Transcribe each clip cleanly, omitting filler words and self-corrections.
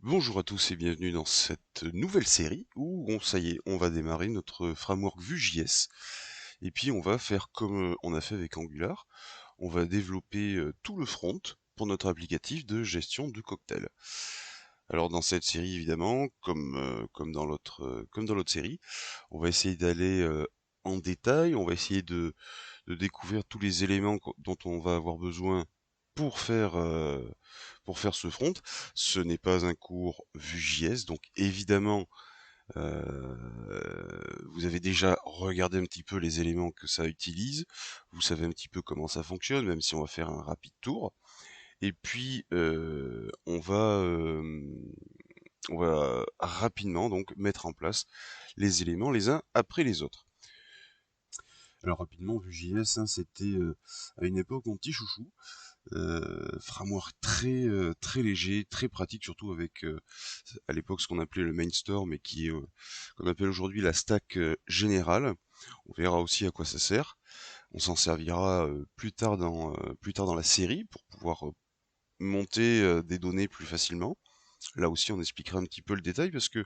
Bonjour à tous et bienvenue dans cette nouvelle série où ça y est, on va démarrer notre framework Vue.js et puis on va faire comme on a fait avec Angular, on va développer tout le front pour notre applicatif de gestion de cocktail. Alors dans cette série évidemment, comme dans l'autre série, on va essayer d'aller en détail, on va essayer de découvrir tous les éléments dont on va avoir besoin pour faire, euh, pour faire ce front. Ce n'est pas un cours Vue.js, donc évidemment, vous avez déjà regardé un petit peu les éléments que ça utilise, vous savez un petit peu comment ça fonctionne, même si on va faire un rapide tour. Et puis, on va rapidement donc mettre en place les éléments les uns après les autres. Alors rapidement, Vue.js, hein, c'était à une époque mon petit chouchou. Framework très léger, très pratique, surtout avec à l'époque ce qu'on appelait le main store, mais qui est qu'on appelle aujourd'hui la stack générale. On verra aussi à quoi ça sert. On s'en servira plus tard dans la série pour pouvoir monter des données plus facilement. Là aussi, on expliquera un petit peu le détail parce que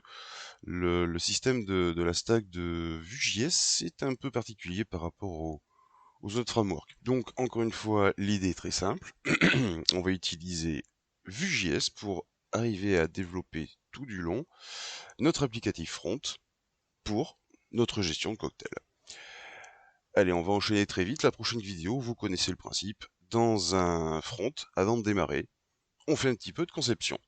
le système de la stack de Vue.js c'est un peu particulier par rapport aux autres frameworks. Donc, encore une fois, l'idée est très simple. On va utiliser Vue.js pour arriver à développer tout du long notre applicatif front pour notre gestion de cocktail. Allez, on va enchaîner très vite. La prochaine vidéo, vous connaissez le principe. Dans un front, avant de démarrer, on fait un petit peu de conception.